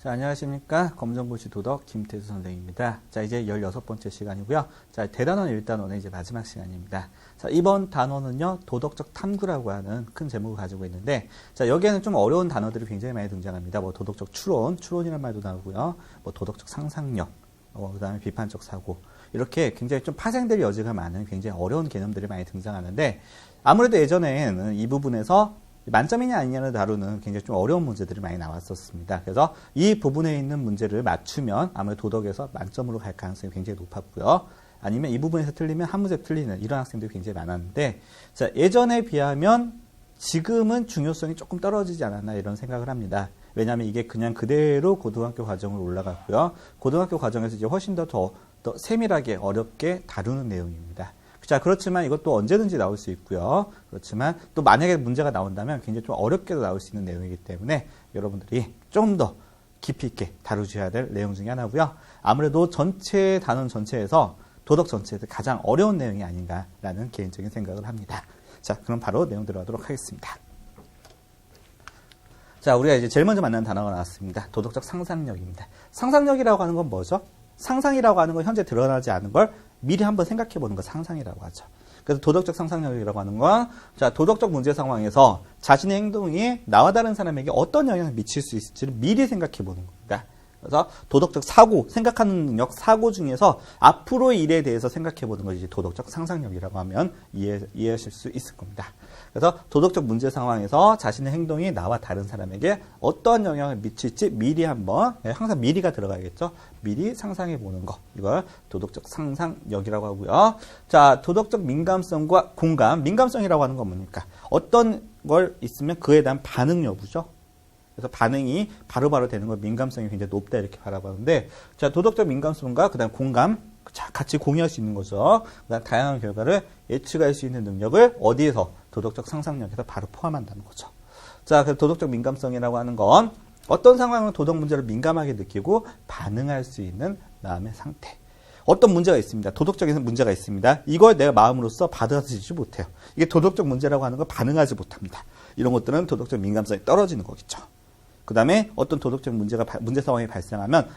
자, 안녕하십니까. 검정고시 도덕 김태수 선생입니다. 자, 이제 16번째 시간이고요. 자, 대단원 1단원의 이제 마지막 시간입니다. 자, 이번 단원은요, 도덕적 탐구라고 하는 큰 제목을 가지고 있는데, 자, 여기에는 좀 어려운 단어들이 굉장히 많이 등장합니다. 뭐, 도덕적 추론이라는 말도 나오고요. 뭐, 도덕적 상상력, 그 다음에 비판적 사고. 이렇게 굉장히 좀 파생될 여지가 많은 굉장히 어려운 개념들이 많이 등장하는데, 아무래도 예전에는 이 부분에서 만점이냐 아니냐를 다루는 굉장히 좀 어려운 문제들이 많이 나왔었습니다. 그래서 이 부분에 있는 문제를 맞추면 아무래도 도덕에서 만점으로 갈 가능성이 굉장히 높았고요. 아니면 이 부분에서 틀리면 한 문제 틀리는 이런 학생들이 굉장히 많았는데, 자, 예전에 비하면 지금은 중요성이 조금 떨어지지 않았나 이런 생각을 합니다. 왜냐하면 이게 그냥 그대로 고등학교 과정으로 올라갔고요. 고등학교 과정에서 이제 훨씬 더 세밀하게 어렵게 다루는 내용입니다. 자, 그렇지만 이것도 언제든지 나올 수 있고요. 그렇지만 또 만약에 문제가 나온다면 굉장히 좀 어렵게도 나올 수 있는 내용이기 때문에 여러분들이 좀 더 깊이 있게 다루셔야 될 내용 중에 하나고요. 아무래도 전체 단원 전체에서 도덕 전체에서 가장 어려운 내용이 아닌가라는 개인적인 생각을 합니다. 자, 그럼 바로 내용 들어가도록 하겠습니다. 자, 우리가 이제 제일 먼저 만나는 단어가 나왔습니다. 도덕적 상상력입니다. 상상력이라고 하는 건 뭐죠? 상상이라고 하는 건 현재 드러나지 않은 걸 미리 한번 생각해 보는 거 상상이라고 하죠. 그래서 도덕적 상상력이라고 하는 건, 자, 도덕적 문제 상황에서 자신의 행동이 나와 다른 사람에게 어떤 영향을 미칠 수 있을지를 미리 생각해 보는 겁니다. 그래서 도덕적 사고, 생각하는 능력, 사고 중에서 앞으로의 일에 대해서 생각해 보는 것이 도덕적 상상력이라고 하면 이해하실 수 있을 겁니다. 그래서 도덕적 문제 상황에서 자신의 행동이 나와 다른 사람에게 어떤 영향을 미칠지 미리 한번, 항상 미리가 들어가야겠죠. 미리 상상해 보는 거. 이걸 도덕적 상상력이라고 하고요. 자, 도덕적 민감성과 공감. 민감성이라고 하는 건 뭡니까? 어떤 걸 있으면 그에 대한 반응 여부죠. 그래서 반응이 바로바로 되는 걸 민감성이 굉장히 높다 이렇게 바라보는데, 자, 도덕적 민감성과 그다음 공감, 자, 같이 공유할 수 있는 거죠. 그다음 다양한 결과를 예측할 수 있는 능력을 어디에서 도덕적 상상력에서 바로 포함한다는 거죠. 자, 그래서 도덕적 민감성이라고 하는 건 어떤 상황은 도덕 문제를 민감하게 느끼고 반응할 수 있는 마음의 상태. 어떤 문제가 있습니다. 도덕적인 문제가 있습니다. 이걸 내가 마음으로써 받아들이지 못해요. 이게 도덕적 문제라고 하는 걸 반응하지 못합니다. 이런 것들은 도덕적 민감성이 떨어지는 거겠죠. 그 다음에 어떤 도덕적 문제 상황이 발생하면,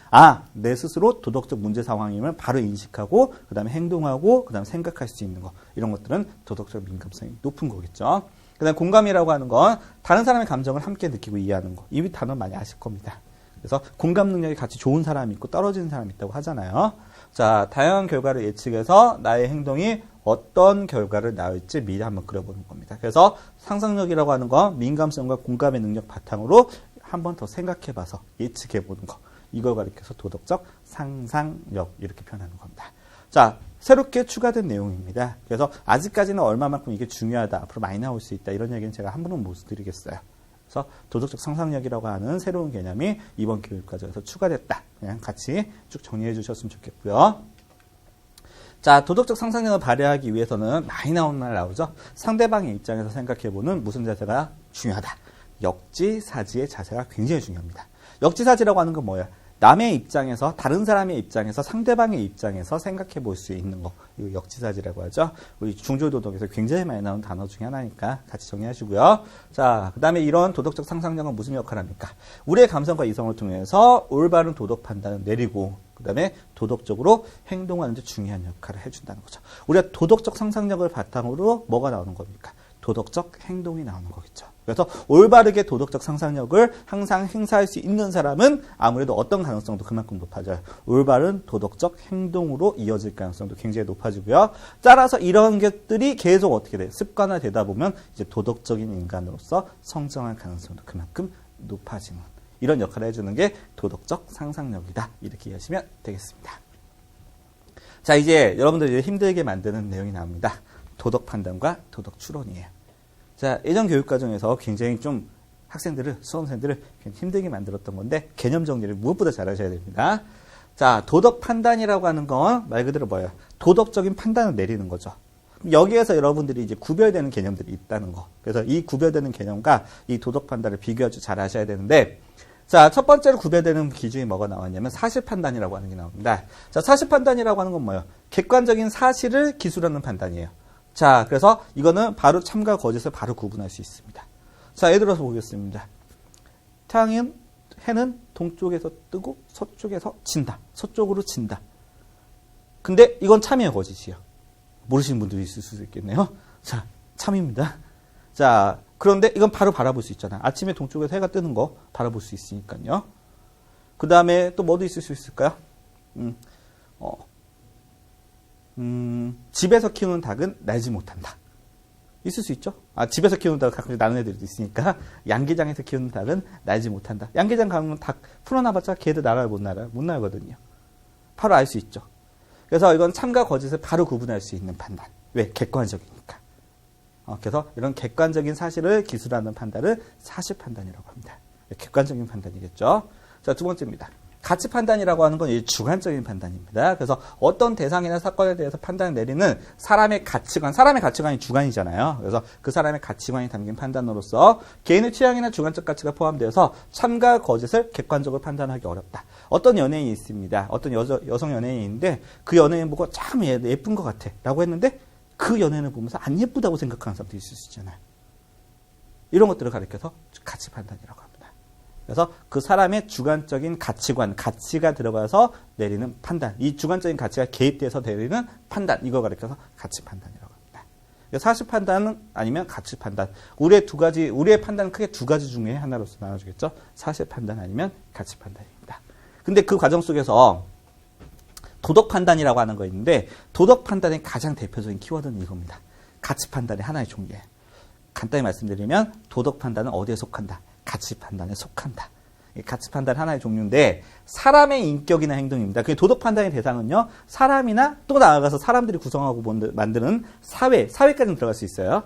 내 스스로 도덕적 문제 상황임을 바로 인식하고, 그 다음에 행동하고, 그 다음에 생각할 수 있는 거. 이런 것들은 도덕적 민감성이 높은 거겠죠. 그 다음에 공감이라고 하는 건 다른 사람의 감정을 함께 느끼고 이해하는 거. 이 단어 많이 아실 겁니다. 그래서 공감 능력이 같이 좋은 사람이 있고 떨어지는 사람이 있다고 하잖아요. 자, 다양한 결과를 예측해서 나의 행동이 어떤 결과를 낳을지 미리 한번 그려보는 겁니다. 그래서 상상력이라고 하는 건 민감성과 공감의 능력 바탕으로 한 번 더 생각해봐서 예측해보는 거. 이걸 가리켜서 도덕적 상상력 이렇게 표현하는 겁니다. 자, 새롭게 추가된 내용입니다. 그래서 아직까지는 얼마만큼 이게 중요하다. 앞으로 많이 나올 수 있다. 이런 얘기는 제가 한 번은 못 드리겠어요. 그래서 도덕적 상상력이라고 하는 새로운 개념이 이번 교육과정에서 추가됐다. 그냥 같이 쭉 정리해 주셨으면 좋겠고요. 자, 도덕적 상상력을 발휘하기 위해서는 많이 나오는 말 나오죠. 상대방의 입장에서 생각해보는 무슨 자세가 중요하다. 역지사지의 자세가 굉장히 중요합니다. 역지사지라고 하는 건 뭐예요? 남의 입장에서, 다른 사람의 입장에서, 상대방의 입장에서 생각해 볼 수 있는 거. 이거 역지사지라고 하죠. 우리 중졸도덕에서 굉장히 많이 나오는 단어 중에 하나니까 같이 정리하시고요. 자, 그 다음에 이런 도덕적 상상력은 무슨 역할을 합니까? 우리의 감성과 이성을 통해서 올바른 도덕 판단을 내리고, 그 다음에 도덕적으로 행동하는 데 중요한 역할을 해준다는 거죠. 우리가 도덕적 상상력을 바탕으로 뭐가 나오는 겁니까? 도덕적 행동이 나오는 거겠죠. 그래서 올바르게 도덕적 상상력을 항상 행사할 수 있는 사람은 아무래도 어떤 가능성도 그만큼 높아져요. 올바른 도덕적 행동으로 이어질 가능성도 굉장히 높아지고요. 따라서 이런 것들이 계속 어떻게 돼요? 습관화되다 보면 이제 도덕적인 인간으로서 성장할 가능성도 그만큼 높아지는 이런 역할을 해주는 게 도덕적 상상력이다. 이렇게 이해하시면 되겠습니다. 자, 이제 여러분들 힘들게 만드는 내용이 나옵니다. 도덕 판단과 도덕 추론이에요. 자, 예전 교육과정에서 굉장히 좀 수험생들을 힘들게 만들었던 건데, 개념 정리를 무엇보다 잘 하셔야 됩니다. 자, 도덕 판단이라고 하는 건 말 그대로 뭐예요? 도덕적인 판단을 내리는 거죠. 여기에서 여러분들이 이제 구별되는 개념들이 있다는 거. 그래서 이 구별되는 개념과 이 도덕 판단을 비교해서 잘 하셔야 되는데, 자, 첫 번째로 구별되는 기준이 뭐가 나왔냐면 사실 판단이라고 하는 게 나옵니다. 자, 사실 판단이라고 하는 건 뭐예요? 객관적인 사실을 기술하는 판단이에요. 자, 그래서 이거는 바로 참과 거짓을 바로 구분할 수 있습니다. 자, 예를 들어서 보겠습니다. 태양은 해는 동쪽에서 뜨고 서쪽에서 진다. 서쪽으로 진다. 근데 이건 참이에요, 거짓이에요? 모르시는 분들이 있을 수 있겠네요. 자, 참입니다. 자, 그런데 이건 바로 바라볼 수 있잖아요. 아침에 동쪽에서 해가 뜨는 거 바라볼 수 있으니까요. 그 다음에 또 뭐도 있을 수 있을까요? 집에서 키우는 닭은 날지 못한다. 있을 수 있죠? 집에서 키우는 닭은 가끔 나는 애들도 있으니까 양계장에서 키우는 닭은 날지 못한다. 양계장 가면 닭 풀어놔봤자 걔도 날아요, 못 날거든요. 바로 알 수 있죠. 그래서 이건 참과 거짓을 바로 구분할 수 있는 판단. 왜? 객관적이니까. 그래서 이런 객관적인 사실을 기술하는 판단을 사실 판단이라고 합니다. 객관적인 판단이겠죠. 자, 두 번째입니다. 가치 판단이라고 하는 건 주관적인 판단입니다. 그래서 어떤 대상이나 사건에 대해서 판단을 내리는 사람의 가치관이 주관이잖아요. 그래서 그 사람의 가치관이 담긴 판단으로서 개인의 취향이나 주관적 가치가 포함되어서 참과 거짓을 객관적으로 판단하기 어렵다. 어떤 연예인이 있습니다. 어떤 여성 연예인이 있는데 그 연예인 보고 참 예쁜 것 같아 라고 했는데 그 연예인을 보면서 안 예쁘다고 생각하는 사람도 있을 수 있잖아요. 이런 것들을 가리켜서 가치 판단이라고 합니다. 그래서 그 사람의 주관적인 가치가 들어가서 내리는 판단. 이 주관적인 가치가 개입돼서 내리는 판단. 이거 가리켜서 가치 판단이라고 합니다. 사실 판단은 아니면 가치 판단. 우리의 판단은 크게 두 가지 중에 하나로서 나눠주겠죠. 사실 판단 아니면 가치 판단입니다. 근데 그 과정 속에서 도덕 판단이라고 하는 거 있는데 도덕 판단의 가장 대표적인 키워드는 이겁니다. 가치 판단의 하나의 종류예요. 간단히 말씀드리면 도덕 판단은 어디에 속한다? 가치 판단에 속한다. 가치 판단 하나의 종류인데 사람의 인격이나 행동입니다. 그 도덕 판단의 대상은요. 사람이나 또 나아가서 사람들이 구성하고 만드는 사회까지는 들어갈 수 있어요.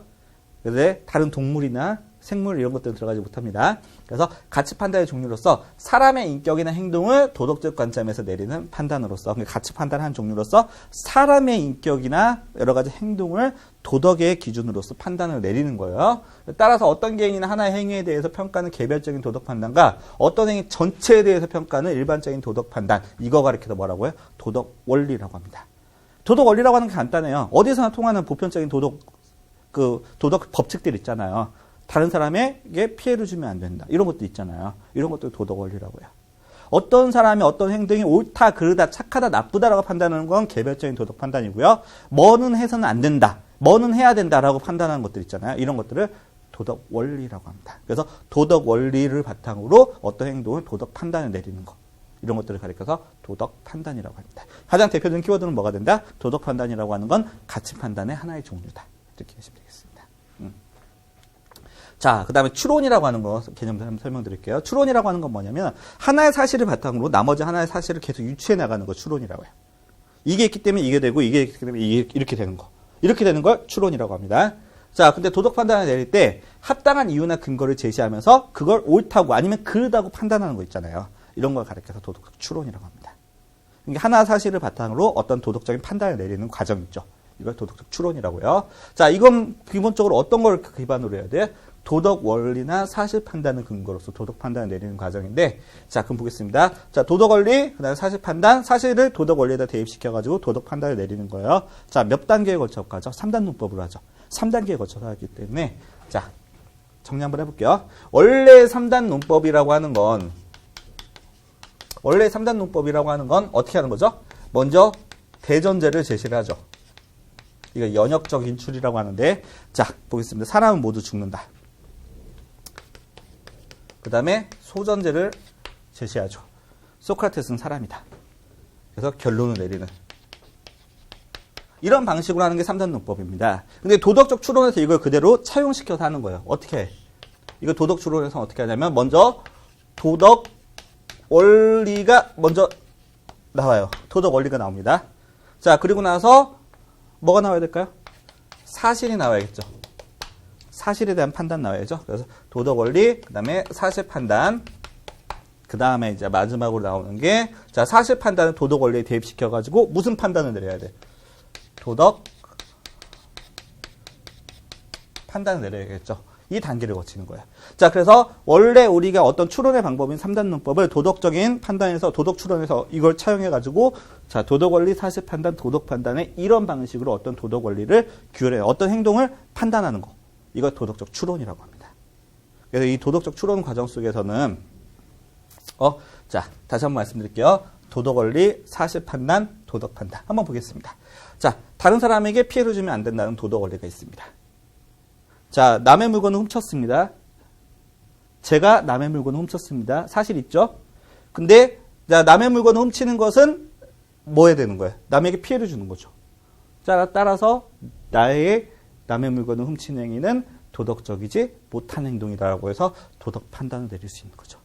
그런데 다른 동물이나 생물 이런 것들은 들어가지 못합니다. 그래서 가치 판단의 종류로서 사람의 인격이나 행동을 도덕적 관점에서 내리는 판단으로서 가치 판단하는 종류로서 사람의 인격이나 여러 가지 행동을 도덕의 기준으로서 판단을 내리는 거예요. 따라서 어떤 개인이나 하나의 행위에 대해서 평가하는 개별적인 도덕 판단과 어떤 행위 전체에 대해서 평가하는 일반적인 도덕 판단 이거 가리켜서 뭐라고요? 도덕 원리라고 합니다. 도덕 원리라고 하는 게 간단해요. 어디서나 통하는 보편적인 도덕 법칙들 있잖아요. 다른 사람에게 피해를 주면 안 된다. 이런 것도 있잖아요. 이런 것도 도덕 원리라고 해요. 어떤 사람이 어떤 행동이 옳다, 그르다, 착하다, 나쁘다라고 판단하는 건 개별적인 도덕 판단이고요. 뭐는 해서는 안 된다, 뭐는 해야 된다라고 판단하는 것들 있잖아요. 이런 것들을 도덕 원리라고 합니다. 그래서 도덕 원리를 바탕으로 어떤 행동을 도덕 판단을 내리는 것. 이런 것들을 가리켜서 도덕 판단이라고 합니다. 가장 대표적인 키워드는 뭐가 된다? 도덕 판단이라고 하는 건 가치 판단의 하나의 종류다. 이렇게 하시면 되겠습니다. 자, 그 다음에 추론이라고 하는 거 개념을 한번 설명드릴게요. 추론이라고 하는 건 뭐냐면 하나의 사실을 바탕으로 나머지 하나의 사실을 계속 유추해 나가는 거 추론이라고 해요. 이게 있기 때문에 이게 되고 이게 있기 때문에 이렇게 되는 거. 이렇게 되는 걸 추론이라고 합니다. 자, 근데 도덕 판단을 내릴 때 합당한 이유나 근거를 제시하면서 그걸 옳다고 아니면 그르다고 판단하는 거 있잖아요. 이런 걸 가리켜서 도덕적 추론이라고 합니다. 이게 하나의 사실을 바탕으로 어떤 도덕적인 판단을 내리는 과정이 있죠. 이걸 도덕적 추론이라고요. 자, 이건 기본적으로 어떤 걸 기반으로 해야 돼요? 도덕 원리나 사실 판단을 근거로서 도덕 판단을 내리는 과정인데, 자, 그럼 보겠습니다. 자, 도덕 원리, 그 다음에 사실 판단, 사실을 도덕 원리에다 대입시켜가지고 도덕 판단을 내리는 거예요. 자, 몇 단계에 걸쳐 가죠? 3단 논법으로 하죠. 3단계에 걸쳐서 하기 때문에, 자, 정리 한번 해볼게요. 원래 3단 논법이라고 하는 건 어떻게 하는 거죠? 먼저 대전제를 제시를 하죠. 이거 연역적 인출이라고 하는데, 자, 보겠습니다. 사람은 모두 죽는다. 그 다음에 소전제를 제시하죠. 소크라테스는 사람이다. 그래서 결론을 내리는. 이런 방식으로 하는 게 3단 논법입니다. 근데 도덕적 추론에서 이걸 그대로 차용시켜서 하는 거예요. 어떻게 해? 이거 도덕 추론에서 어떻게 하냐면 먼저 도덕 원리가 먼저 나와요. 도덕 원리가 나옵니다. 자, 그리고 나서 뭐가 나와야 될까요? 사실이 나와야겠죠. 사실에 대한 판단 나와야죠. 그래서 도덕 원리, 그 다음에 사실 판단, 그 다음에 이제 마지막으로 나오는 게, 자, 사실 판단을 도덕 원리에 대입시켜가지고 무슨 판단을 내려야 돼? 도덕 판단을 내려야겠죠. 이 단계를 거치는 거예요. 자, 그래서 원래 우리가 어떤 추론의 방법인 3단 논법을 도덕적인 판단에서, 도덕 추론에서 이걸 차용해가지고, 자, 도덕 원리, 사실 판단, 도덕 판단에 이런 방식으로 어떤 도덕 원리를 규율해요. 어떤 행동을 판단하는 거. 이걸 도덕적 추론이라고 합니다. 그래서 이 도덕적 추론 과정 속에서는 자, 다시 한번 말씀드릴게요. 도덕원리, 사실판단, 도덕판단. 한번 보겠습니다. 자, 다른 사람에게 피해를 주면 안 된다는 도덕원리가 있습니다. 자, 남의 물건을 훔쳤습니다. 제가 남의 물건을 훔쳤습니다. 사실 있죠? 근데 자, 남의 물건을 훔치는 것은 뭐 해야 되는 거예요? 남에게 피해를 주는 거죠. 자, 따라서 나의 남의 물건을 훔치는 행위는 도덕적이지 못한 행동이라고 해서 도덕 판단을 내릴 수 있는 거죠.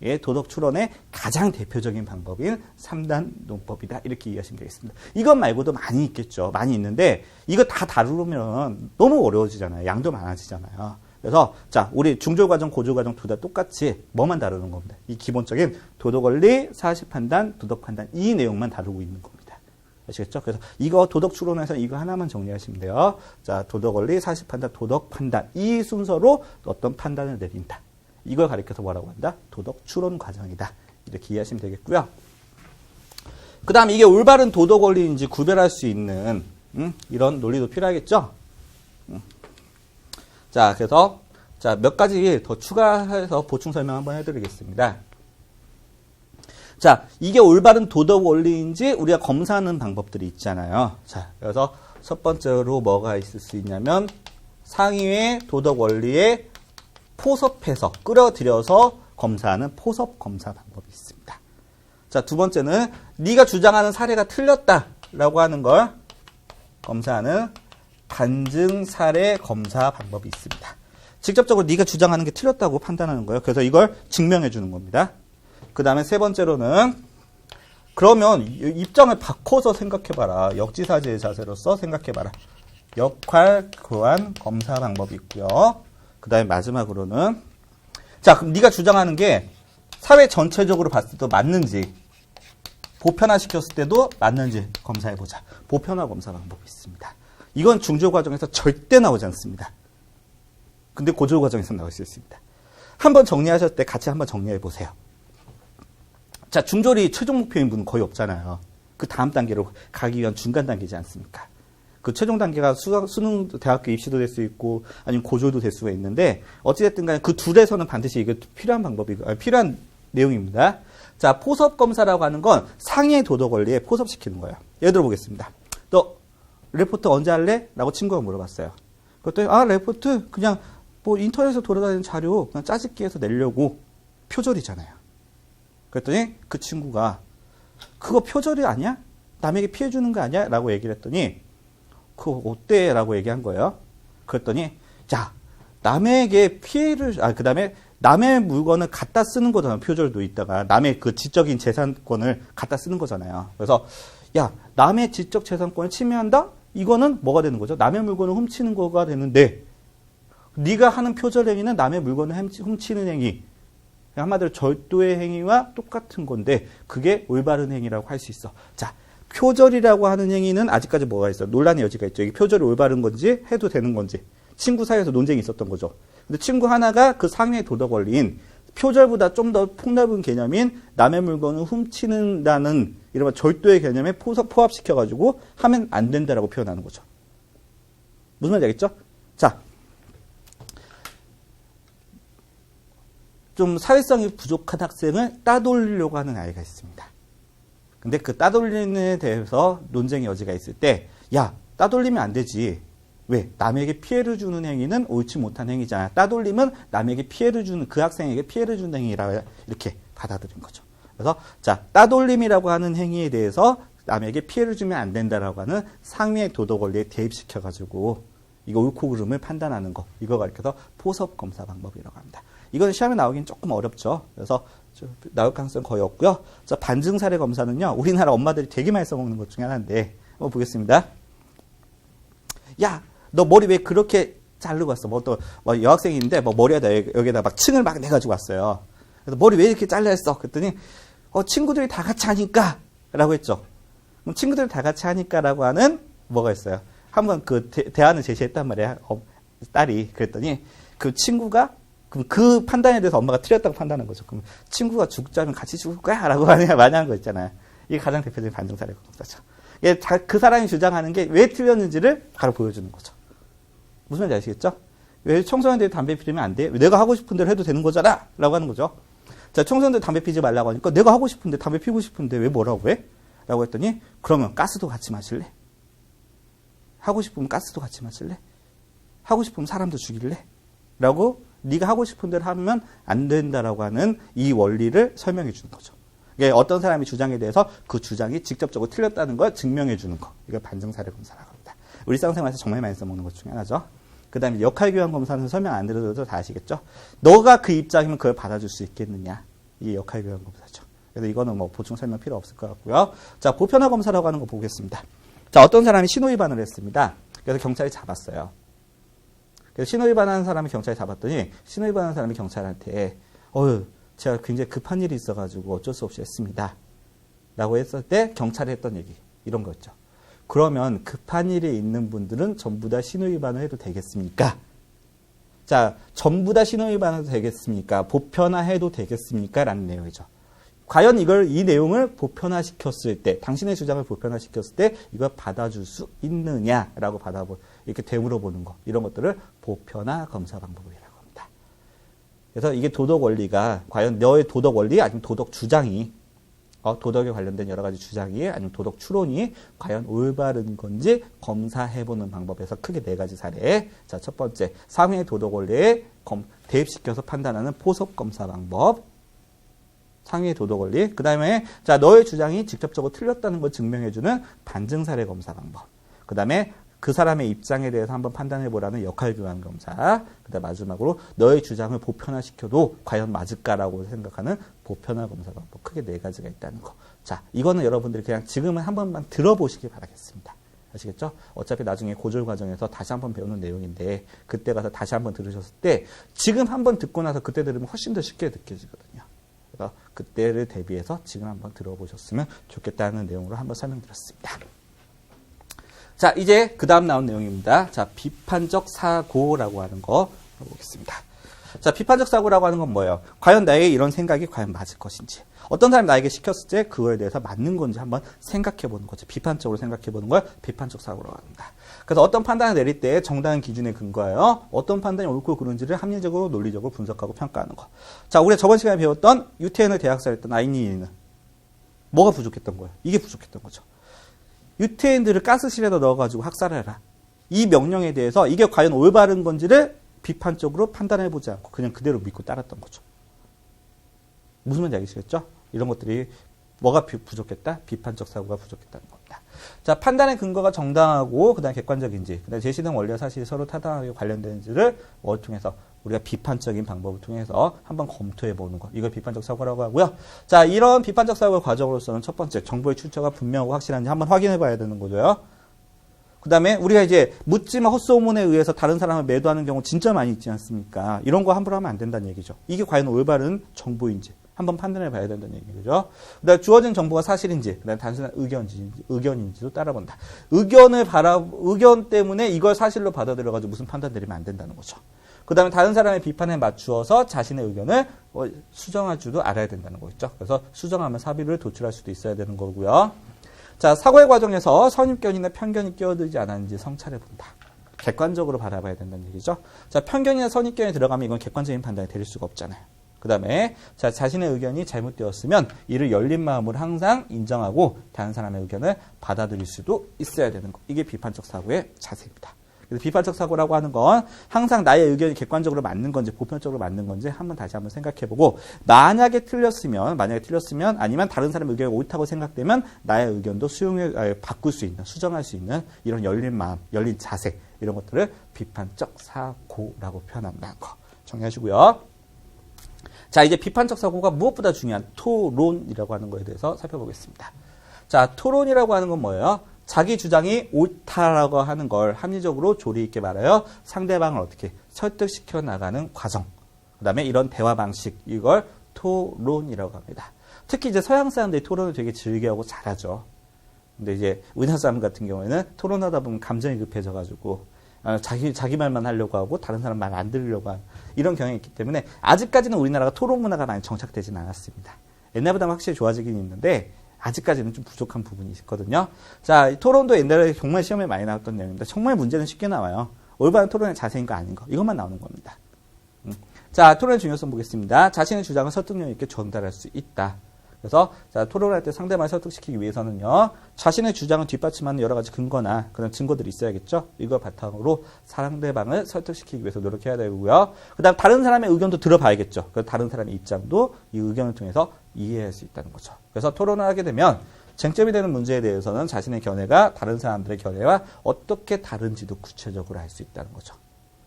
예, 도덕 추론의 가장 대표적인 방법인 3단 논법이다. 이렇게 이해하시면 되겠습니다. 이것 말고도 많이 있겠죠. 많이 있는데 이거 다 다루면 너무 어려워지잖아요. 양도 많아지잖아요. 그래서 자, 우리 중졸과정, 고졸과정 둘 다 똑같이 뭐만 다루는 겁니다. 이 기본적인 도덕원리, 사실판단, 도덕판단 이 내용만 다루고 있는 겁니다. 아시겠죠? 그래서 이거 도덕 추론에서 이거 하나만 정리하시면 돼요. 자, 도덕원리, 사실판단, 도덕판단 이 순서로 어떤 판단을 내린다. 이걸 가리켜서 뭐라고 한다? 도덕 추론 과정이다. 이렇게 이해하시면 되겠고요. 그 다음 이게 올바른 도덕 원리인지 구별할 수 있는 이런 논리도 필요하겠죠? 자, 그래서 자, 몇 가지 더 추가해서 보충 설명 한번 해드리겠습니다. 자, 이게 올바른 도덕 원리인지 우리가 검사하는 방법들이 있잖아요. 자, 그래서 첫 번째로 뭐가 있을 수 있냐면 상위의 도덕 원리에 포섭해서 끌어들여서 검사하는 포섭 검사 방법이 있습니다. 자, 두 번째는 네가 주장하는 사례가 틀렸다라고 하는 걸 검사하는 반증 사례 검사 방법이 있습니다. 직접적으로 네가 주장하는 게 틀렸다고 판단하는 거예요. 그래서 이걸 증명해 주는 겁니다. 그 다음에 세 번째로는 그러면 입장을 바꿔서 생각해봐라. 역지사지의 자세로서 생각해봐라. 역할 교환 검사 방법이 있고요. 그 다음에 마지막으로는 자, 그럼 네가 주장하는 게 사회 전체적으로 봤을 때도 맞는지 보편화시켰을 때도 맞는지 검사해보자. 보편화 검사 방법이 있습니다. 이건 중졸 과정에서 절대 나오지 않습니다. 근데 고졸 과정에서 나올 수 있습니다. 한번 정리하실 때 같이 한번 정리해보세요. 자, 중졸이 최종 목표인 분은 거의 없잖아요. 그 다음 단계로 가기 위한 중간 단계지 않습니까? 그 최종 단계가 수능 대학교 입시도 될 수 있고 아니면 고졸도 될 수가 있는데 어찌됐든 간에 그 둘에서는 반드시 이게 필요한 필요한 내용입니다. 자, 포섭 검사라고 하는 건 상해 도덕 원리에 포섭시키는 거예요. 예를 들어 보겠습니다. 너 레포트 언제 할래? 라고 친구가 물어봤어요. 그랬더니 레포트 그냥 뭐 인터넷에서 돌아다니는 자료 그냥 짜집기 해서 내려고. 표절이잖아요. 그랬더니 그 친구가 그거 표절이 아니야? 남에게 피해 주는 거 아니야? 라고 얘기를 했더니 그거 어때? 라고 얘기한 거예요. 그랬더니 자, 남에게 피해를 그 다음에 남의 물건을 갖다 쓰는 거잖아요. 표절도 있다가 남의 그 지적인 재산권을 갖다 쓰는 거잖아요. 그래서 야, 남의 지적 재산권을 침해한다? 이거는 뭐가 되는 거죠? 남의 물건을 훔치는 거가 되는데 네가 하는 표절 행위는 남의 물건을 훔치는 행위. 한마디로 절도의 행위와 똑같은 건데 그게 올바른 행위라고 할 수 있어. 자, 표절이라고 하는 행위는 아직까지 뭐가 있어요? 논란의 여지가 있죠. 이게 표절이 올바른 건지 해도 되는 건지. 친구 사이에서 논쟁이 있었던 거죠. 근데 친구 하나가 그 상위의 도덕 원리인 표절보다 좀 더 폭넓은 개념인 남의 물건을 훔치는다는 이른바 절도의 개념에 포함시켜가지고 하면 안 된다라고 표현하는 거죠. 무슨 말인지 알겠죠? 자, 좀 사회성이 부족한 학생을 따돌리려고 하는 아이가 있습니다. 근데 그 따돌리는 데 대해서 논쟁의 여지가 있을 때, 야, 따돌리면 안 되지. 왜? 남에게 피해를 주는 행위는 옳지 못한 행위잖아. 따돌림은 남에게 피해를 주는, 그 학생에게 피해를 주는 행위라 이렇게 받아들인 거죠. 그래서, 자, 따돌림이라고 하는 행위에 대해서 남에게 피해를 주면 안 된다라고 하는 상위의 도덕 원리에 대입시켜가지고, 이거 옳고 그름을 판단하는 거, 이거 가리켜서 포섭 검사 방법이라고 합니다. 이건 시험에 나오긴 조금 어렵죠. 그래서 나올 가능성 거의 없고요. 자, 반증 사례 검사는요, 우리나라 엄마들이 되게 많이 써먹는 것 중에 하나인데, 한번 보겠습니다. 야, 너 머리 왜 그렇게 자르고 왔어? 여학생인데, 머리에다 여기에다 막 층을 막 내가지고 왔어요. 그래서 머리 왜 이렇게 잘라 했어? 그랬더니, 친구들이 다 같이 하니까, 라고 했죠. 그럼 친구들이 다 같이 하니까 라고 하는 뭐가 있어요? 한번 그 대안을 제시했단 말이야. 딸이. 그랬더니, 그 친구가 그 판단에 대해서 엄마가 틀렸다고 판단한 거죠. 그럼 친구가 죽자면 같이 죽을 거야? 라고 많이 하는 거 있잖아요. 이게 가장 대표적인 반증 사례 검사죠. 그 사람이 주장하는 게 왜 틀렸는지를 바로 보여주는 거죠. 무슨 말인지 아시겠죠? 왜 청소년들이 담배 피우면 안 돼? 내가 하고 싶은 대로 해도 되는 거잖아? 라고 하는 거죠. 자, 청소년들 담배 피지 말라고 하니까 내가 하고 싶은데 담배 피고 싶은데 왜 뭐라고 해? 라고 했더니 그러면 가스도 같이 마실래? 하고 싶으면 가스도 같이 마실래? 하고 싶으면 사람도 죽일래? 라고 네가 하고 싶은 대로 하면 안 된다라고 하는 이 원리를 설명해 주는 거죠. 이게 어떤 사람의 주장에 대해서 그 주장이 직접적으로 틀렸다는 걸 증명해 주는 거. 이걸 반증사례 검사라고 합니다. 우리 일상생활에서 정말 많이 써먹는 것 중에 하나죠. 그 다음에 역할교환 검사는 설명 안 드려도 다 아시겠죠? 너가 그 입장이면 그걸 받아줄 수 있겠느냐. 이게 역할교환 검사죠. 그래서 이거는 뭐 보충 설명 필요 없을 것 같고요. 자, 보편화 검사라고 하는 거 보겠습니다. 자, 어떤 사람이 신호위반을 했습니다. 그래서 경찰이 잡았어요. 그래서 신호위반하는 사람이 경찰이 잡았더니 신호위반하는 사람이 경찰한테 제가 굉장히 급한 일이 있어가지고 어쩔 수 없이 했습니다. 라고 했을 때 경찰이 했던 얘기 이런 거였죠. 그러면 급한 일이 있는 분들은 전부 다 신호위반을 해도 되겠습니까? 자, 전부 다 신호위반해도 되겠습니까? 보편화해도 되겠습니까? 라는 내용이죠. 과연 이 내용을 보편화시켰을 때, 당신의 주장을 보편화시켰을 때, 이걸 받아줄 수 있느냐라고 이렇게 되물어보는 거. 이런 것들을 보편화 검사 방법이라고 합니다. 그래서 이게 도덕 원리가, 과연 너의 도덕 원리, 아니면 도덕 주장이, 도덕에 관련된 여러 가지 주장이, 아니면 도덕 추론이 과연 올바른 건지 검사해보는 방법에서 크게 4가지 사례. 자, 첫 번째, 상위의 도덕 원리에 대입시켜서 판단하는 포섭 검사 방법. 상위의 도덕 원리. 그 다음에, 자, 너의 주장이 직접적으로 틀렸다는 걸 증명해주는 반증 사례 검사 방법. 그 다음에 그 사람의 입장에 대해서 한번 판단해보라는 역할교환 검사. 그 다음 마지막으로 너의 주장을 보편화시켜도 과연 맞을까라고 생각하는 보편화 검사 방법. 크게 4가지가 있다는 거. 자, 이거는 여러분들이 그냥 지금은 한 번만 들어보시기 바라겠습니다. 아시겠죠? 어차피 나중에 고졸 과정에서 다시 한번 배우는 내용인데 그때 가서 다시 한번 들으셨을 때 지금 한번 듣고 나서 그때 들으면 훨씬 더 쉽게 느껴지거든요. 그래서 그때를 대비해서 지금 한번 들어보셨으면 좋겠다는 내용으로 한번 설명드렸습니다. 자, 이제 그 다음 나온 내용입니다. 자, 비판적 사고라고 하는 거 보겠습니다. 자, 비판적 사고라고 하는 건 뭐예요? 과연 나의 이런 생각이 과연 맞을 것인지. 어떤 사람이 나에게 시켰을 때 그거에 대해서 맞는 건지 한번 생각해 보는 거죠. 비판적으로 생각해 보는 걸 비판적 사고라고 합니다. 그래서 어떤 판단을 내릴 때 정당한 기준에 근거하여 어떤 판단이 옳고 그른지를 합리적으로 논리적으로 분석하고 평가하는 거. 자, 우리가 저번 시간에 배웠던 유태인을 대학살했던 아이니는 뭐가 부족했던 거예요? 이게 부족했던 거죠. 유태인들을 가스실에다 넣어가지고 학살을 해라. 이 명령에 대해서 이게 과연 올바른 건지를 비판적으로 판단해보지 않고 그냥 그대로 믿고 따랐던 거죠. 무슨 말인지 알겠시겠죠? 이런 것들이 뭐가 부족했다? 비판적 사고가 부족했다는 겁니다. 자, 판단의 근거가 정당하고 그다음 객관적인지, 그다음 제시된 원리와 사실이 서로 타당하게 관련되는지를 통해서 우리가 비판적인 방법을 통해서 한번 검토해 보는 것. 이걸 비판적 사고라고 하고요. 자, 이런 비판적 사고의 과정으로서는 첫 번째, 정보의 출처가 분명하고 확실한지 한번 확인해 봐야 되는 거죠. 그 다음에 우리가 이제 묻지마 헛소문에 의해서 다른 사람을 매도하는 경우 진짜 많이 있지 않습니까? 이런 거 함부로 하면 안 된다는 얘기죠. 이게 과연 올바른 정보인지 한번 판단해 봐야 된다는 얘기죠. 그 다음에 주어진 정보가 사실인지, 그 다음에 단순한 의견인지도 따라본다. 의견 때문에 이걸 사실로 받아들여가지고 무슨 판단 내리면 안 된다는 거죠. 그 다음에 다른 사람의 비판에 맞추어서 자신의 의견을 수정할 줄도 알아야 된다는 거겠죠. 그래서 수정하면 사비를 도출할 수도 있어야 되는 거고요. 자, 사고의 과정에서 선입견이나 편견이 끼어들지 않았는지 성찰해 본다. 객관적으로 바라봐야 된다는 얘기죠. 자, 편견이나 선입견이 들어가면 이건 객관적인 판단이 될 수가 없잖아요. 그 다음에 자, 자신의 의견이 잘못되었으면 이를 열린 마음으로 항상 인정하고 다른 사람의 의견을 받아들일 수도 있어야 되는 거. 이게 비판적 사고의 자세입니다. 그래서 비판적 사고라고 하는 건 항상 나의 의견이 객관적으로 맞는 건지 보편적으로 맞는 건지 다시 한번 생각해보고 만약에 틀렸으면 아니면 다른 사람의 의견이 옳다고 생각되면 나의 의견도 바꿀 수 있는, 수정할 수 있는 이런 열린 마음, 열린 자세 이런 것들을 비판적 사고라고 표현한다는 거 정리하시고요. 자, 이제 비판적 사고가 무엇보다 중요한 토론이라고 하는 거에 대해서 살펴보겠습니다. 자, 토론이라고 하는 건 뭐예요? 자기 주장이 옳다라고 하는 걸 합리적으로 조리 있게 말하여 상대방을 어떻게 설득시켜 나가는 과정. 그 다음에 이런 대화 방식, 이걸 토론이라고 합니다. 특히 이제 서양 사람들이 토론을 되게 즐겨하고 잘하죠. 근데 이제 우리나라 사람 같은 경우에는 토론하다 보면 감정이 급해져가지고 자기 말만 하려고 하고 다른 사람 말 안 들으려고 하는 이런 경향이 있기 때문에 아직까지는 우리나라가 토론 문화가 많이 정착되진 않았습니다. 옛날보다는 확실히 좋아지긴 있는데 아직까지는 좀 부족한 부분이 있거든요. 자, 토론도 옛날에 정말 시험에 많이 나왔던 내용입니다. 정말 문제는 쉽게 나와요. 올바른 토론의 자세인 거 아닌 거. 이것만 나오는 겁니다. 자, 토론의 중요성 보겠습니다. 자신의 주장을 설득력 있게 전달할 수 있다. 그래서 자, 토론할 때 상대방을 설득시키기 위해서는요. 자신의 주장을 뒷받침하는 여러 가지 근거나 그런 증거들이 있어야겠죠. 이걸 바탕으로 상대방을 설득시키기 위해서 노력해야 되고요. 그다음 다른 사람의 의견도 들어봐야겠죠. 그래서 다른 사람의 입장도 이 의견을 통해서 이해할 수 있다는 거죠. 그래서 토론을 하게 되면 쟁점이 되는 문제에 대해서는 자신의 견해가 다른 사람들의 견해와 어떻게 다른지도 구체적으로 알 수 있다는 거죠.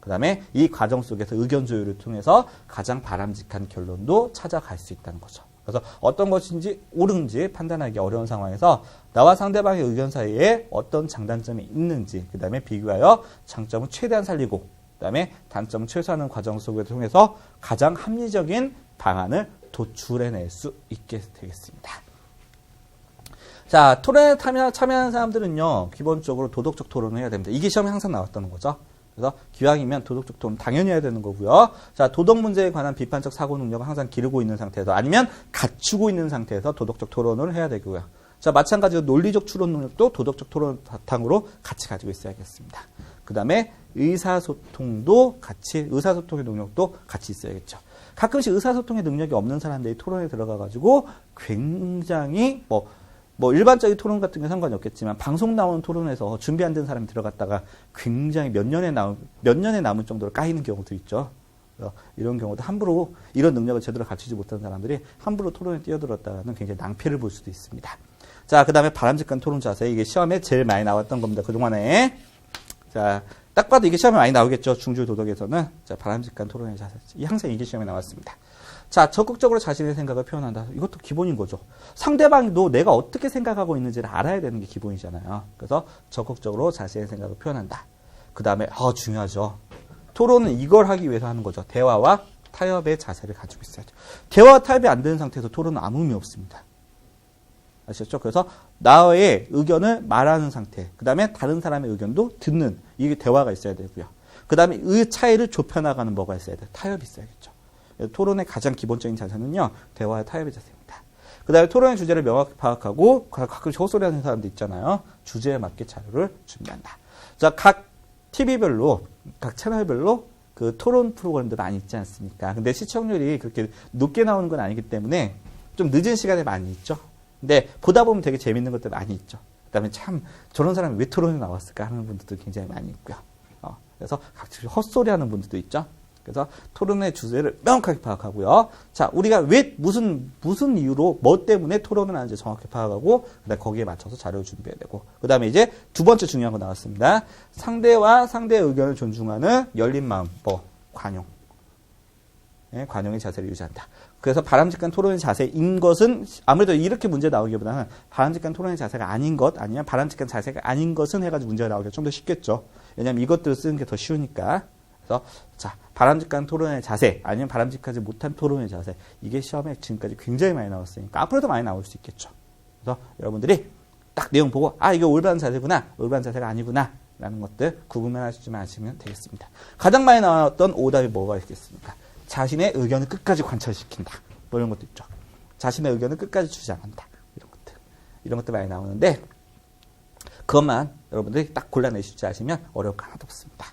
그 다음에 이 과정 속에서 의견 조율을 통해서 가장 바람직한 결론도 찾아갈 수 있다는 거죠. 그래서 어떤 것인지 옳은지 판단하기 어려운 상황에서 나와 상대방의 의견 사이에 어떤 장단점이 있는지 그 다음에 비교하여 장점을 최대한 살리고 그 다음에 단점을 최소화하는 과정 속을 통해서 가장 합리적인 방안을 도출해낼 수 있게 되겠습니다. 자, 토론에 참여하는 사람들은요, 기본적으로 도덕적 토론을 해야 됩니다. 이게 시험에 항상 나왔다는 거죠. 그래서 기왕이면 도덕적 토론 당연히 해야 되는 거고요. 자, 도덕 문제에 관한 비판적 사고 능력을 항상 기르고 있는 상태에서 아니면 갖추고 있는 상태에서 도덕적 토론을 해야 되고요. 자, 마찬가지로 논리적 추론 능력도 도덕적 토론 바탕으로 같이 가지고 있어야겠습니다. 그 다음에 의사소통의 능력도 같이 있어야겠죠. 가끔씩 의사소통의 능력이 없는 사람들이 토론에 들어가가지고 굉장히 일반적인 토론 같은 게 상관이 없겠지만 방송 나오는 토론에서 준비 안 된 사람이 들어갔다가 굉장히 몇 년에 남을 정도로 까이는 경우도 있죠. 이런 경우도 함부로 이런 능력을 제대로 갖추지 못한 사람들이 함부로 토론에 뛰어들었다가는 굉장히 낭패를 볼 수도 있습니다. 자, 그 다음에 바람직한 토론 자세. 이게 시험에 제일 많이 나왔던 겁니다. 그동안에. 자, 딱 봐도 이게 시험에 많이 나오겠죠. 중주 도덕에서는. 자, 바람직한 토론의 자세. 항상 이게 시험에 나왔습니다. 자, 적극적으로 자신의 생각을 표현한다. 이것도 기본인 거죠. 상대방도 내가 어떻게 생각하고 있는지를 알아야 되는 게 기본이잖아요. 그래서 적극적으로 자신의 생각을 표현한다. 그 다음에 중요하죠. 토론은 이걸 하기 위해서 하는 거죠. 대화와 타협의 자세를 가지고 있어야죠. 대화와 타협이 안 되는 상태에서 토론은 아무 의미 없습니다. 아시겠죠? 그래서 나의 의견을 말하는 상태, 그 다음에 다른 사람의 의견도 듣는, 이게 대화가 있어야 되고요. 그 다음에 의 차이를 좁혀나가는 뭐가 있어야 돼요? 타협이 있어야겠죠. 토론의 가장 기본적인 자세는요, 대화와 타협의 자세입니다. 그 다음에 토론의 주제를 명확히 파악하고, 가끔씩 헛소리 하는 사람도 있잖아요. 주제에 맞게 자료를 준비한다. 자, 각 TV별로, 각 채널별로 그 토론 프로그램들 많이 있지 않습니까? 근데 시청률이 그렇게 높게 나오는 건 아니기 때문에 좀 늦은 시간에 많이 있죠. 근데 보다 보면 되게 재밌는 것들 많이 있죠. 그 다음에 참 저런 사람이 왜 토론에 나왔을까 하는 분들도 굉장히 많이 있고요. 그래서 각종 헛소리 하는 분들도 있죠. 그래서 토론의 주제를 명확하게 파악하고요. 자, 우리가 왜 무슨 이유로 뭐 때문에 토론을 하는지 정확히 파악하고 그다음에 거기에 맞춰서 자료를 준비해야 되고 그다음에 이제 두 번째 중요한 거 나왔습니다. 상대와 상대의 의견을 존중하는 열린 마음, 관용. 네, 관용의 자세를 유지한다. 그래서 바람직한 토론의 자세인 것은 아무래도 이렇게 문제 나오기보다는 바람직한 토론의 자세가 아닌 것 아니면 바람직한 자세가 아닌 것은 해가지고 문제가 나오기가 좀 더 쉽겠죠. 왜냐하면 이것들을 쓰는 게 더 쉬우니까. 그래서 자, 바람직한 토론의 자세 아니면 바람직하지 못한 토론의 자세 이게 시험에 지금까지 굉장히 많이 나왔으니까 앞으로도 많이 나올 수 있겠죠. 그래서 여러분들이 딱 내용 보고 이거 올바른 자세구나 올바른 자세가 아니구나 라는 것들 구분만 하시지 마시면 되겠습니다. 가장 많이 나왔던 오답이 뭐가 있겠습니까? 자신의 의견을 끝까지 관철시킨다. 이런 것도 있죠. 자신의 의견을 끝까지 주장한다. 이런 것들 많이 나오는데 그것만 여러분들이 딱 골라내시지 않으시면 어려울 거 하나도 없습니다.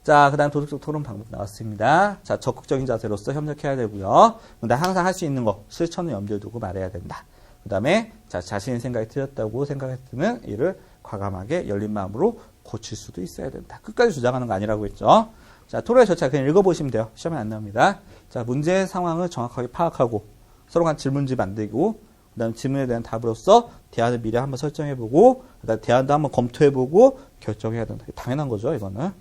자, 그 다음 도덕적 토론 방법 나왔습니다. 자, 적극적인 자세로서 협력해야 되고요. 그 다음 항상 할 수 있는 거, 실천을 염두에 두고 말해야 된다. 그 다음에 자신의 생각이 틀렸다고 생각했으면 이를 과감하게 열린 마음으로 고칠 수도 있어야 된다. 끝까지 주장하는 거 아니라고 했죠. 자, 토론의 절차 그냥 읽어보시면 돼요. 시험에 안 나옵니다. 자, 문제의 상황을 정확하게 파악하고 서로 간 질문지 만들고 그 다음 질문에 대한 답으로서 대안을 미리 한번 설정해보고 그 다음 대안도 한번 검토해보고 결정해야 된다. 당연한 거죠, 이거는.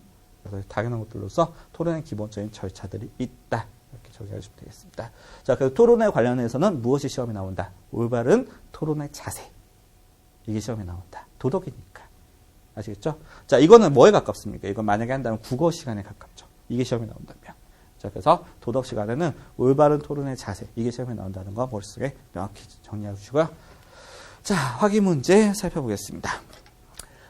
그래서 당연한 것들로서 토론의 기본적인 절차들이 있다. 이렇게 정리하시면 되겠습니다. 자, 그래서 토론에 관련해서는 무엇이 시험에 나온다? 올바른 토론의 자세. 이게 시험에 나온다. 도덕이니까. 아시겠죠? 자, 이거는 뭐에 가깝습니까? 이건 만약에 한다면 국어 시간에 가깝죠. 이게 시험에 나온다면. 자, 그래서 도덕 시간에는 올바른 토론의 자세. 이게 시험에 나온다는 거 머릿속에 명확히 정리해 주시고요. 자, 확인 문제 살펴보겠습니다.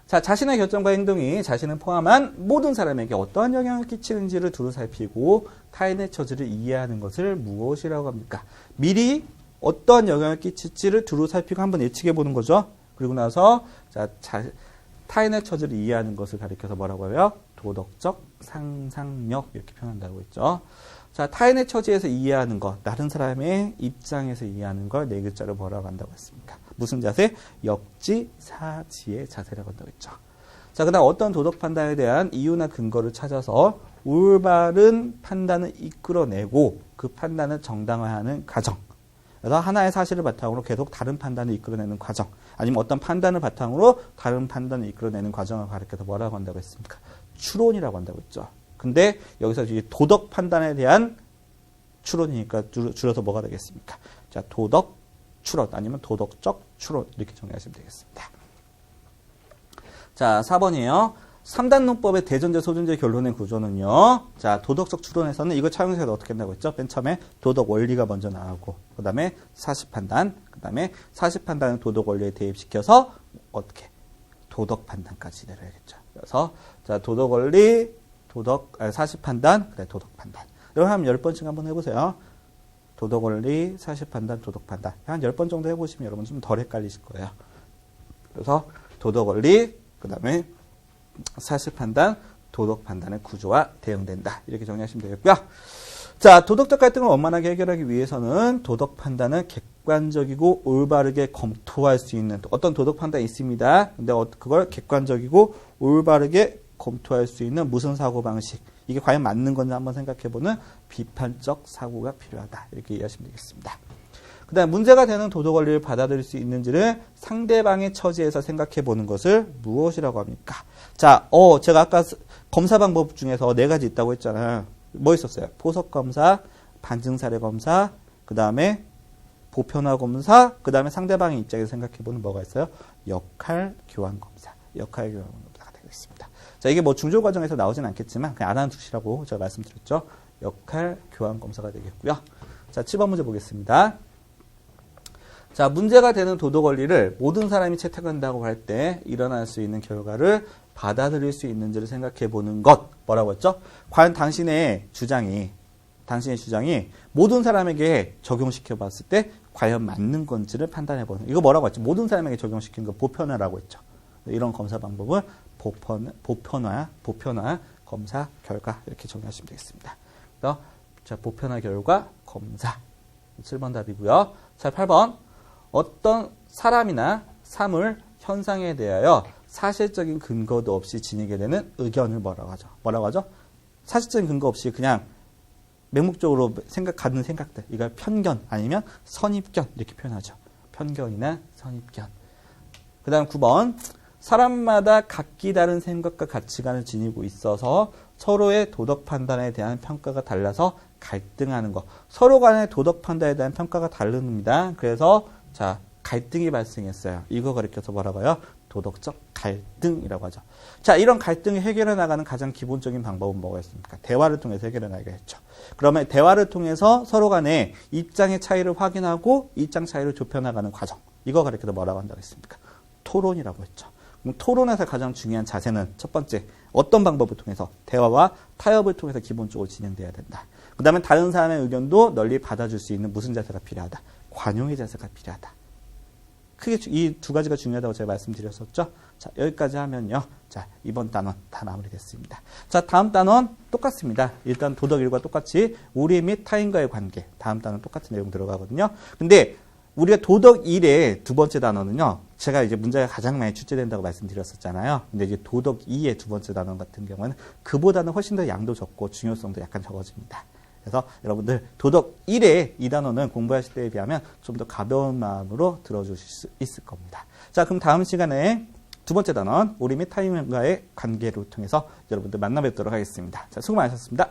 자, 자신의 결정과 행동이 자신을 포함한 모든 사람에게 어떠한 영향을 끼치는지를 두루 살피고 타인의 처지를 이해하는 것을 무엇이라고 합니까? 미리 어떠한 영향을 끼칠지를 두루 살피고 한번 예측해 보는 거죠. 그리고 나서 타인의 처지를 이해하는 것을 가리켜서 뭐라고 해요? 도덕적 상상력 이렇게 표현한다고 했죠. 자, 타인의 처지에서 이해하는 것, 다른 사람의 입장에서 이해하는 걸 네 글자로 뭐라고 한다고 했습니까? 무슨 자세? 역지사지의 자세라고 한다고 했죠. 자, 그 다음 어떤 도덕 판단에 대한 이유나 근거를 찾아서 올바른 판단을 이끌어내고 그 판단을 정당화하는 과정. 그래서 하나의 사실을 바탕으로 계속 다른 판단을 이끌어내는 과정. 아니면 어떤 판단을 바탕으로 다른 판단을 이끌어내는 과정을 가리켜서 뭐라고 한다고 했습니까? 추론이라고 한다고 했죠. 근데 여기서 이제 도덕 판단에 대한 추론이니까 줄여서 뭐가 되겠습니까? 자, 도덕 추론 아니면 도덕적 추론 이렇게 정리하시면 되겠습니다. 자, 4번이에요. 3단 논법의 대전제, 소전제 결론의 구조는요. 자, 도덕적 추론에서는 이거 차용해서 어떻게 한다고 했죠? 맨 처음에 도덕 원리가 먼저 나오고 그 다음에 사실판단, 그 다음에 사실판단을 도덕 원리에 대입시켜서 어떻게? 도덕 판단까지 내려야겠죠. 그래서 자, 도덕 원리, 사실판단, 그래 도덕 판단. 이거 한 10번씩 한번 해보세요. 도덕 원리, 사실판단, 도덕 판단. 한 10번 정도 해보시면 여러분 좀 덜 헷갈리실 거예요. 그래서 도덕 원리, 그 다음에 사실 판단, 도덕 판단의 구조와 대응된다. 이렇게 정리하시면 되겠고요. 자, 도덕적 갈등을 원만하게 해결하기 위해서는 도덕 판단을 객관적이고 올바르게 검토할 수 있는 어떤 도덕 판단이 있습니다. 근데 그걸 객관적이고 올바르게 검토할 수 있는 무슨 사고방식, 이게 과연 맞는 건지 한번 생각해보는 비판적 사고가 필요하다. 이렇게 이해하시면 되겠습니다. 그 다음 문제가 되는 도덕 원리를 받아들일 수 있는지를 상대방의 처지에서 생각해 보는 것을 무엇이라고 합니까? 자, 제가 아까 검사 방법 중에서 4가지 있다고 했잖아요. 뭐 있었어요? 포석 검사, 반증 사례 검사, 그 다음에 보편화 검사, 그 다음에 상대방의 입장에서 생각해 보는 뭐가 있어요? 역할 교환 검사. 역할 교환 검사가 되고 있습니다. 자, 이게 뭐 중졸 과정에서 나오진 않겠지만 그냥 알아두시라고 제가 말씀드렸죠. 역할 교환 검사가 되겠고요. 자, 7번 문제 보겠습니다. 자, 문제가 되는 도덕 원리를 모든 사람이 채택한다고 할 때 일어날 수 있는 결과를 받아들일 수 있는지를 생각해 보는 것. 뭐라고 했죠? 과연 당신의 주장이 모든 사람에게 적용시켜 봤을 때 과연 맞는 건지를 판단해 보는. 이거 뭐라고 했죠? 모든 사람에게 적용시키는 거 보편화라고 했죠. 이런 검사 방법을 보편화 검사 결과 이렇게 정리하시면 되겠습니다. 그래서 자, 보편화 결과 검사. 7번 답이고요. 자, 8번. 어떤 사람이나 사물, 현상에 대하여 사실적인 근거도 없이 지니게 되는 의견을 뭐라고 하죠? 사실적인 근거 없이 그냥 맹목적으로 갖는 생각들. 이걸 편견 아니면 선입견 이렇게 표현하죠. 편견이나 선입견. 그 다음 9번. 사람마다 각기 다른 생각과 가치관을 지니고 있어서 서로의 도덕 판단에 대한 평가가 달라서 갈등하는 것. 서로 간의 도덕 판단에 대한 평가가 다릅니다. 그래서 자, 갈등이 발생했어요. 이거 가리켜서 뭐라고 해요? 도덕적 갈등이라고 하죠. 자, 이런 갈등을 해결해 나가는 가장 기본적인 방법은 뭐가 있습니까? 대화를 통해서 해결해 나가야겠죠. 그러면 대화를 통해서 서로 간의 입장의 차이를 확인하고 입장 차이를 좁혀나가는 과정. 이거 가리켜서 뭐라고 한다고 했습니까? 토론이라고 했죠. 그럼 토론에서 가장 중요한 자세는 첫 번째, 어떤 방법을 통해서? 대화와 타협을 통해서 기본적으로 진행돼야 된다. 그 다음에 다른 사람의 의견도 널리 받아줄 수 있는 무슨 자세가 필요하다? 관용의 자세가 필요하다. 크게 이 2가지가 중요하다고 제가 말씀드렸었죠. 자, 여기까지 하면요. 자, 이번 단원 다 마무리됐습니다. 자, 다음 단원 똑같습니다. 일단 도덕 1과 똑같이 우리 및 타인과의 관계. 다음 단원 똑같은 내용 들어가거든요. 근데 우리가 도덕 1의 2번째 단원은요. 제가 이제 문제가 가장 많이 출제된다고 말씀드렸었잖아요. 근데 이제 도덕 2의 2번째 단원 같은 경우는 그보다는 훨씬 더 양도 적고 중요성도 약간 적어집니다. 그래서 여러분들 도덕 1의 이 단원은 공부하실 때에 비하면 좀 더 가벼운 마음으로 들어주실 수 있을 겁니다. 자, 그럼 다음 시간에 2번째 단원 우리 및 타인과의 관계를 통해서 여러분들 만나 뵙도록 하겠습니다. 자, 수고 많으셨습니다.